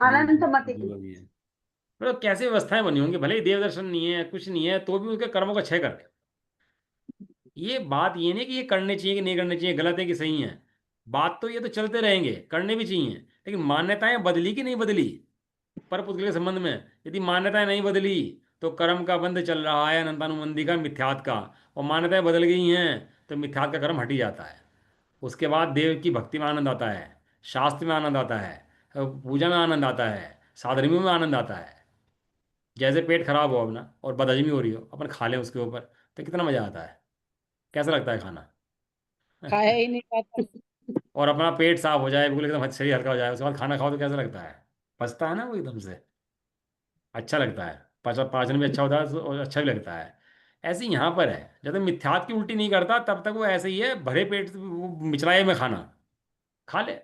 हजार अनंतमति। जो भी है, मतलब कैसे व्यवस्थाएं बनी होंगी, भले ही देव दर्शन नहीं है, कुछ नहीं है, तो भी उसके कर्मों का क्षय कर रहे हैं। ये बात ये नहीं कि ये करने चाहिए कि नहीं करने चाहिए, गलत है कि सही है। बात तो ये तो चलते रहेंगे, करने भी चाहिए, लेकिन मान्यताएं बदली कि नहीं बदली? पर पुद्गल के संबंध में यदि मान्यताएं नहीं बदली तो कर्म का बंध चल रहा है अनंतानुबंधी का, मिथ्यात का। और मान्यताएं बदल गई हैं तो मिथ्यात का कर्म हट ही जाता है। उसके बाद देव की भक्ति में आनंद आता है, शास्त्र में आनंद आता है, पूजा में आनंद आता है, साधर्मियों में आनंद आता है। जैसे पेट खराब हो अपना और बदहजमी हो रही हो, अपन खा लें उसके ऊपर तो कितना मजा आता है, कैसा लगता है खाना? खाया ही नहीं जाता। और अपना पेट साफ हो जाए, बिल्कुल एकदम शरीर हल्का हो जाए, उसके बाद खाना खाओ तो कैसा लगता है? पचता है ना वो एकदम से, अच्छा लगता है। पाचन भी अच्छा होता है और अच्छा भी लगता है। ऐसे ही यहाँ पर है, जब तक मिथ्यात की उल्टी नहीं करता तब तक वो ऐसे ही है, भरे पेट वो मिचलाए में खाना खा ले।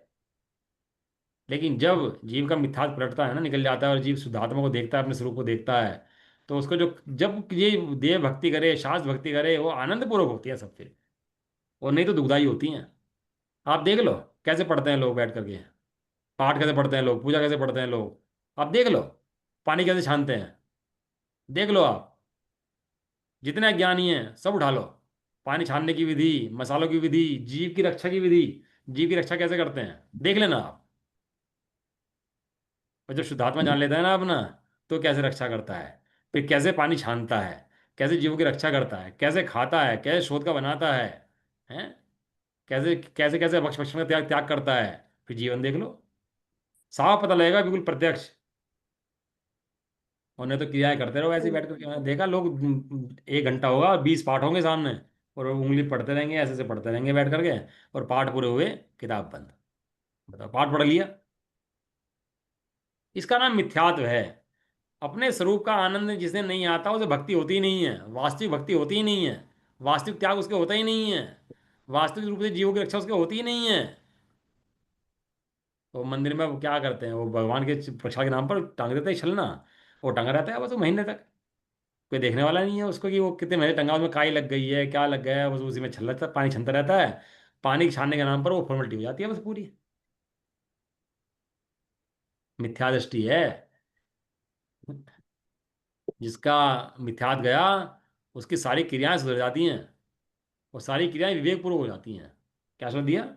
लेकिन जब जीव का मिथ्यात पलटता है ना, निकल जाता है, और जीव शुद्धात्मा को देखता है, अपने स्वरूप को देखता है, तो उसको जो जब ये देव भक्ति करे, शास्त्र भक्ति करे, वो आनंद पूर्वक होती है सब फिर। और नहीं तो दुखदाई होती हैं। आप देख लो कैसे पढ़ते हैं लोग बैठ करके, पाठ कैसे पढ़ते हैं लोग, पूजा कैसे पढ़ते हैं लोग। आप देख लो पानी कैसे छानते हैं, देख लो आप। जितने ज्ञानी हैं सब उठा लो, पानी छानने की विधि, मसालों की विधि, जीव की रक्षा की विधि, जीव की रक्षा कैसे करते हैं देख लेना आप। और जब शुद्धात्मा जान लेता है ना अपना, तो कैसे रक्षा करता है, फिर कैसे पानी छानता है, कैसे जीवों की रक्षा करता है, कैसे खाता है, कैसे शोध का बनाता है, कैसे कैसे कैसे भक्ष भक्षण का त्याग त्याग करता है, फिर जीवन देख लो, साफ पता लगेगा, बिल्कुल प्रत्यक्ष। और नहीं तो क्रियाएं करते रहो ऐसे ही बैठ करके। मैंने देखा लोग 1 घंटा होगा, 20 पाठ होंगे सामने, और वो उंगली पढ़ते रहेंगे, ऐसे ऐसे पढ़ते रहेंगे बैठ करके, और पाठ पूरे हुए, किताब बंद। बताओ, पाठ पढ़ लिया, इसका नाम मिथ्यात्व है। अपने स्वरूप का आनंद जिसे नहीं आता उसे भक्ति होती ही नहीं है, वास्तविक भक्ति होती ही नहीं है, वास्तविक त्याग उसके होता ही नहीं है, वास्तविक रूप से जीवों की रक्षा उसके होती ही नहीं है। तो मंदिर में वो क्या करते हैं, वो भगवान के रक्षा के नाम पर टांग देते हैं छलना। वो टंगा रहता है बस वो महीने तक, कोई देखने वाला नहीं है उसको कि वो कितने महीने टंगा, उसमें काई लग गई है क्या लग गया है, बस उसी में छल रहता है, पानी छनता रहता है। पानी छानने के नाम पर वो फॉर्मेलिटी हो जाती है बस पूरी। मिथ्या दृष्टि है। जिसका मिथ्यात गया उसकी सारी क्रियाएं सुधर जाती हैं, और सारी क्रियाएं विवेकपूर्वक हो जाती हैं। क्या सुन दिया?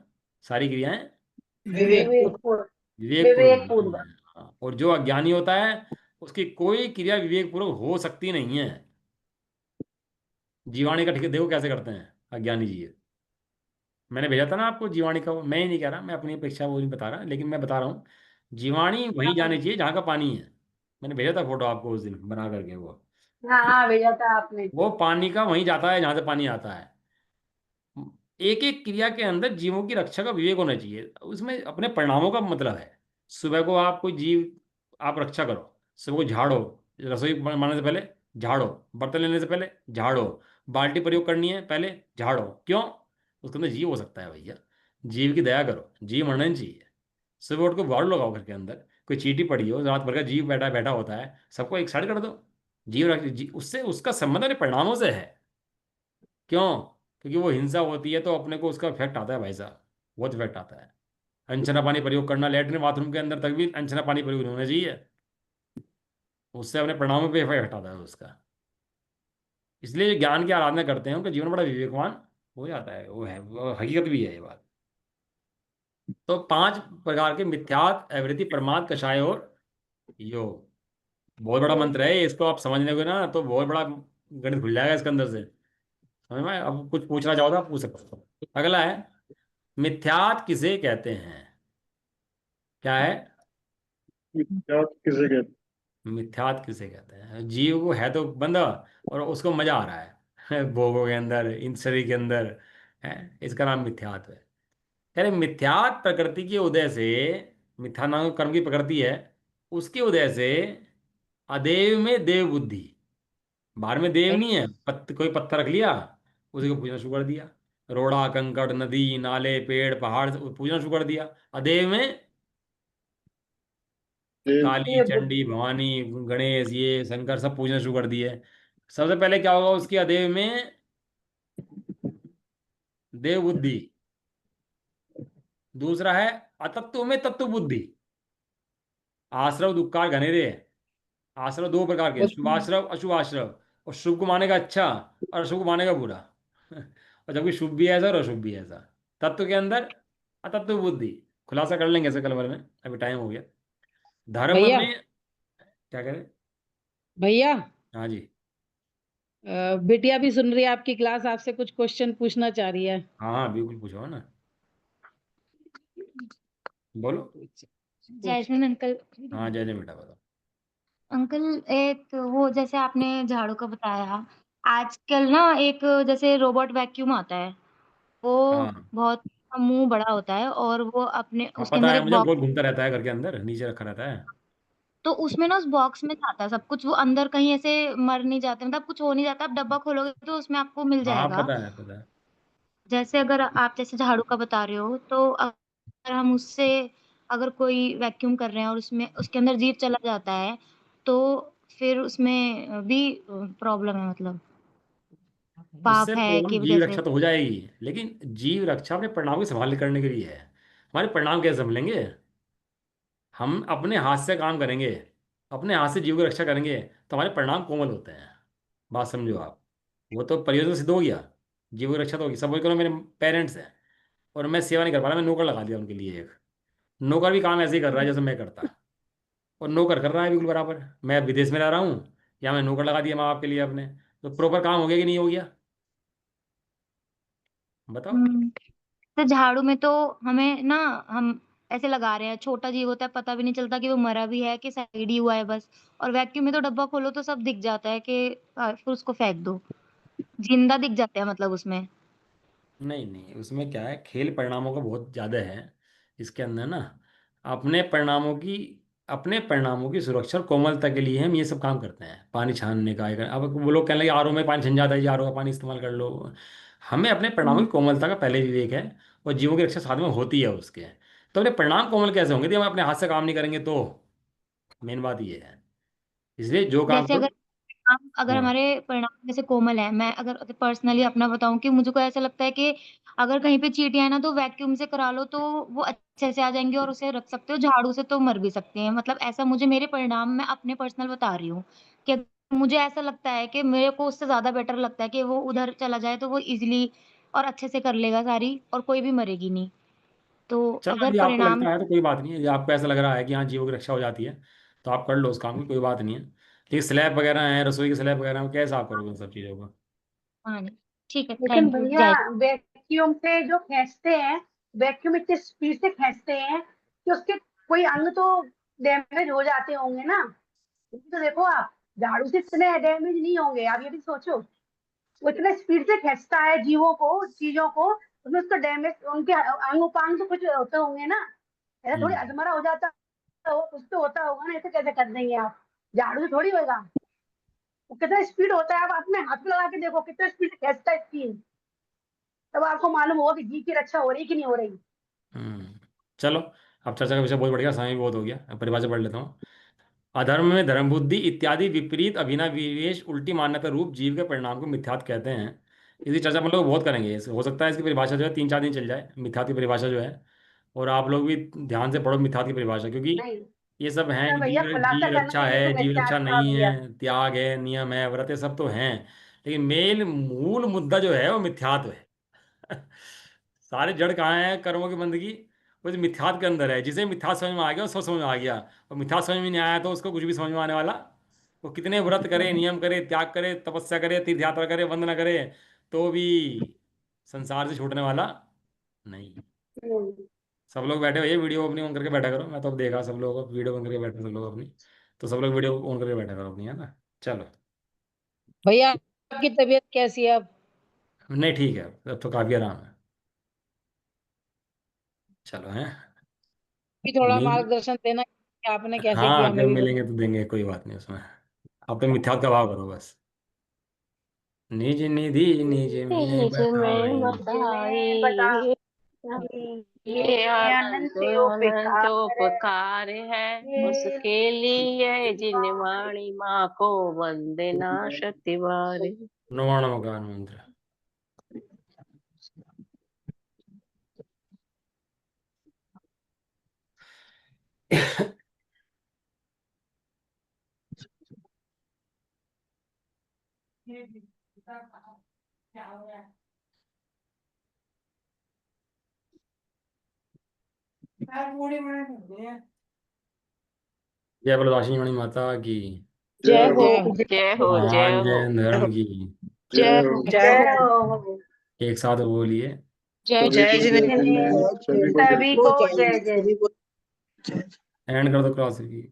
सारी क्रियाएं विवेक विवेक पूर्ण। पूर्व। विवेकपूर्वक हो विवेक जाती पूर्वक। हैं। हाँ, और जो अज्ञानी होता है उसकी कोई क्रिया विवेकपूर्वक हो सकती नहीं है। जीवाणी का ठीक देखो कैसे करते हैं अज्ञानी जी। मैंने भेजा था ना आपको जीवाणी का, मैं ही नहीं कह रहा, मैं अपनी अपेक्षा वो नहीं बता रहा, लेकिन मैं बता रहा हूँ जीवाणी वहीं जानी चाहिए जहाँ का पानी है। मैंने भेजा था फोटो आपको उस दिन बना करके, हाँ हाँ, भेजा था आपने। वो पानी का वहीं जाता है जहाँ से पानी आता है। एक एक क्रिया के अंदर जीवों की रक्षा का विवेक होना चाहिए, उसमें अपने परिणामों का मतलब है। सुबह को आप कोई जीव आप रक्षा करो, सुबह को झाड़ो, रसोई बनाने से पहले झाड़ो, बर्तन लेने से पहले झाड़ो, बाल्टी प्रयोग करनी है पहले झाड़ो, क्यों? उसके अंदर जीव हो सकता है भैया। जीव की दया करो, जीव मरना नहीं चाहिए। सुबह उठ के झाड़ू लगाओ घर के अंदर, कोई चींटी पड़ी हो रात भर का जीव बैठा बैठा होता है, सबको एक साइड कर दो। उससे उसका संबंध अपने परिणामों से है। क्यों? क्योंकि वो हिंसा होती है तो अपने को उसका इफेक्ट आता है भाई साहब, बहुत इफेक्ट आता है। अनछना पानी प्रयोग करना लेटरिन बाथरूम के अंदर तक भी अनछना पानी प्रयोग नहीं होना चाहिए, उससे अपने परिणामों पे इफेक्ट आता है उसका। इसलिए जो ज्ञान की आराधना करते हैं उनका जीवन बड़ा विवेकवान हो जाता है, वो हकीकत भी है ये बात। तो 5 प्रकार के मिथ्यात एवृत्ति प्रमाद कषाय और योग, बहुत बड़ा मंत्र है इसको आप समझ लोगे ना तो बहुत बड़ा गणित खुल जाएगा इसके अंदर से। समझ में? अब कुछ पूछना चाहो तो आप पूछ सकते हो। अगला है मिथ्यात किसे कहते हैं? क्या है? क्या किसे कहते मिथ्यात किसे कहते हैं? जीव को है तो बंदा और उसको मजा आ रहा है भोगों के अंदर, इन शरीर के अंदर है, इसका नाम मिथ्यात है। कह रहे मिथ्यात प्रकृति के उदय से, मिथ्या नाम कर्म की प्रकृति है, उसके उदय से अदेव में देव बुद्धि, बाहर में देव नहीं है, कोई पत्थर रख लिया उसी को पूजना शुरू कर दिया, रोड़ा कंकड़ नदी नाले पेड़ पहाड़ से पूजना शुरू कर दिया। अदेव में देव। काली ये चंडी बुद्धि। भवानी गणेश ये शंकर सब पूजना शुरू कर दिए। सबसे पहले क्या होगा उसकी अदेव में? देव बुद्धि। दूसरा है अतत्व में तत्व बुद्धि। आश्रव दुक्कार घनेरे। आश्रव 2 प्रकार के, उसमें शुभाश्रव अशुभाश्रव। और शुभ को मानेगा अच्छा और अशुभ को मानेगा बुरा और जबकि शुभ भी है ऐसा और अशुभ भी है ऐसा। तत्व के अंदर अतत्व बुद्धि, खुलासा कर लेंगे ऐसे कल भर में, अभी टाइम हो गया। धर्म भैया, में क्या करें? भैया, हाँ जी। बिटिया भी सुन रही है आपकी क्लास, आपसे कुछ क्वेश्चन पूछना चाह रही है। हाँ हाँ बिल्कुल पूछो ना, बोलो। Jasmine uncle. हाँ जय जय बेटा बताओ। अंकल, एक वो जैसे आपने झाड़ू का बताया, आजकल ना एक जैसे रोबोट वैक्यूम आता है, वो हाँ बहुत मुंह बड़ा होता है और वो अपने हाँ उसके पता अंदर है एक मुझे, बॉक्स, गोल घूमता रहता है घर के अंदर, नीचे रखा रहता है। तो उसमें ना उस बॉक्स में जाता है सब कुछ, वो अंदर कहीं ऐसे मर नहीं जाते, मतलब कुछ हो नहीं जाता, आप डब्बा खोलोगे तो उसमें आपको मिल हाँ जाएगा। पता है पता है। जैसे अगर आप जैसे झाड़ू का बता रहे हो, तो अगर हम उससे अगर कोई वैक्यूम कर रहे हैं और उसमें उसके अंदर जीव चला जाता है, तो फिर उसमें भी प्रॉब्लम है, मतलब उससे पाप है प्रॉब्लम, कि जीव जैसे। रक्षा तो हो जाएगी, लेकिन जीव रक्षा अपने परिणाम को संभाल करने के लिए है। हमारे परिणाम कैसे संभलेंगे? हम अपने हाथ से काम करेंगे, अपने हाथ से जीव की रक्षा करेंगे तो हमारे परिणाम कोमल होते हैं। बात समझो आप, वो तो परियोजना सिद्ध हो गया, जीव की रक्षा तो होगी। सब करो मेरे पेरेंट्स हैं और मैं सेवा नहीं कर पा रहा, मैं नौकर लगा दिया उनके लिए एक। नौकर भी काम ऐसे ही कर रहा है जैसे मैं करता, और नौकर कर रहा है बिल्कुल बराबर। मैं विदेश में रह रहा हूँ, या मैं नौकर लगा दिया माँ बाप के लिए अपने, तो प्रॉपर काम हो गया कि नहीं हो गया? बताओ। हम्म। तो झाड़ू में तो हमें ना, हम ऐसे लगा रहे हैं, छोटा जीव होता है, पता भी नहीं चलता कि वो मरा भी है कि साइड ही हुआ है बस। और वैक्यूम में तो डब्बा खोलो तो सब दिख जाता है कि फिर उसको फेंक दो, जिंदा दिख जाते हैं मतलब उसमें। नहीं नहीं, उसमें क्या है, खेल परिणामों का बहुत ज़्यादा है इसके अंदर ना। अपने परिणामों की अपने परिणामों की सुरक्षा और कोमलता के लिए हम ये सब काम करते हैं, पानी छानने का। अब वो लोग कहने लगे आरओ में पानी छन जाता है, आरओ का पानी इस्तेमाल कर लो। हमें अपने परिणामों की कोमलता का पहले विवेक है, और जीवों की रक्षा साथ में होती है उसके। तो अपने परिणाम कोमल कैसे होंगे यदि हम अपने हाथ से काम नहीं करेंगे तो? मेन बात ये है, इसलिए जो काम जैसे करो। अगर हाँ। हमारे परिणाम जैसे कोमल है, मैं अगर पर्सनली अपना बताऊं कि मुझे को ऐसा लगता है कि अगर कहीं पे चींटियां है ना तो वैक्यूम से करा लो तो वो अच्छे से आ जाएंगे और उसे रख सकते हो। झाड़ू से तो मर भी सकते हैं। मतलब ऐसा मुझे मेरे परिणाम मैं अपने पर्सनल बता रही हूँ कि मुझे ऐसा लगता है कि मेरे को उससे ज्यादा बेटर लगता है कि वो उधर चला जाए तो वो इजीली और अच्छे से कर लेगा सारी, और कोई भी मरेगी नहीं। तो चलो अगर यदि आपको परिणाम लगता है तो कोई बात नहीं है, यदि आपको ऐसा लग रहा है कि हाँ जीवों की रक्षा हो जाती है तो आप कर लो उस काम की, कोई बात नहीं है। लेकिन स्लैब वगैरह है, रसोई की स्लैब वगैरह में कैसे आप करोगे उन सब चीज़ों को? हाँ नहीं, ठीक है, लेकिन थैंक यू, भैया जय। वैक्यूम से जो खींचते हैं, वैक्यूम इतनी स्पीड से खींचते हैं कि उसके कोई अंग तो डैमेज हो जाते होंगे ना। ये तो देखो आप, झाड़ू से इतने डैमेज नहीं होंगे, आप ये भी सोचो। वो इतने स्पीड से खींचता है जीवों को, चीजों को, उसमें उसका डैमेज, उनके अंग उपांग तो कुछ होते होंगे ना। ऐसा थोड़ी हम्म। अधमरा हो जाता हो, कुछ तो होता होगा ना, ऐसे कैसे कर देंगे आप? झाड़ू से थोड़ी होगा। वो कितना स्पीड होता है, आप अपने हाथ में लगा के देखो कितना स्पीड से खींचता है स्कीन। तब आपको मालूम होगा कि जी की रक्षा हो रही कि नहीं हो रही। चलो, अब चर्चा का विषय बहुत बढ़ गया, समय भी बहुत हो गया, अब परिभाषा पढ़ लेता हूँ। अधर्म में धर्म बुद्धि इत्यादि विपरीत अभिनव विवेश उल्टी मान्यता रूप जीव के परिणाम को मिथ्यात्व कहते हैं। इसकी चर्चा हम लोग बहुत करेंगे, हो सकता है इसकी परिभाषा जो है 3-4 दिन चल जाए, मिथ्यात्व की परिभाषा जो है। और आप लोग भी ध्यान से पढ़ो मिथ्यात्व की परिभाषा, क्योंकि नहीं, ये सब हैं इसमें कि भैया खुलासा जीव करना रक्षा चाहिए, तो है, जीव रक्षा मिथ्यात्व आ नहीं गया। है, त्याग है, नियम है, व्रत है, सब तो हैं। लेकिन मेन मूल मुद्दा जो है वो मिथ्यात्व है। सारे जड़ कहाँ हैं कर्मों की बंदगी? वो जो मिथ्यात्व के अंदर है। जिसे मिथ्यात्व समझ में आ गया वो सब समझ में आ गया। और मिथ्यात्व समझ में नहीं आया तो उसको कुछ भी समझ में आने वाला। वो कितने व्रत करे, नियम करे, त्याग करे, तपस्या करे, तीर्थ यात्रा करे, वंदना करे, तो भी संसार से छूटने वाला नहीं। हम्म। सब लोग बैठे हुए वीडियो अपनी ऑन करके बैठा करो। मैं तो अब देखा सब लोग वीडियो ऑन करके बैठे, सब लोग अपनी। तो सब लोग वीडियो ऑन करके बैठा करो अपनी, है ना? चलो। भैया आपकी तबीयत कैसी है अब? नहीं ठीक है, अब तो काफी आराम है। चलो हैं। भी थोड़ा नींद। मार्गदर्शन देना कि आपने कैसे हाँ किया, अगर हमें भी मिलेंगे बता। तो देंगे, कोई बात नहीं उसमें। आप तो मिथ्यात्व का भाव करो बस। निज निधि निज में निज में बधाई। जिन्हें बता बताई, ये ये अनंत उपकार अनंतोपकार है है। उसके लिए जिन वाणी माँ को वंदना शतिवारी। नवाण मकान मंत्र। जय प्रदाशिनी मणि माता की। जय जय हो। हो। जय हो। जय हो जय महान हो जैन धर्म की। जय जय हो। हो। जय जय हो। हो। एक साथ बोलिए। जय सभी को जय जिन्हें जिनेन्द्र, सभी को जय। सभी को जय जय। एंड कर दो क्रॉस की।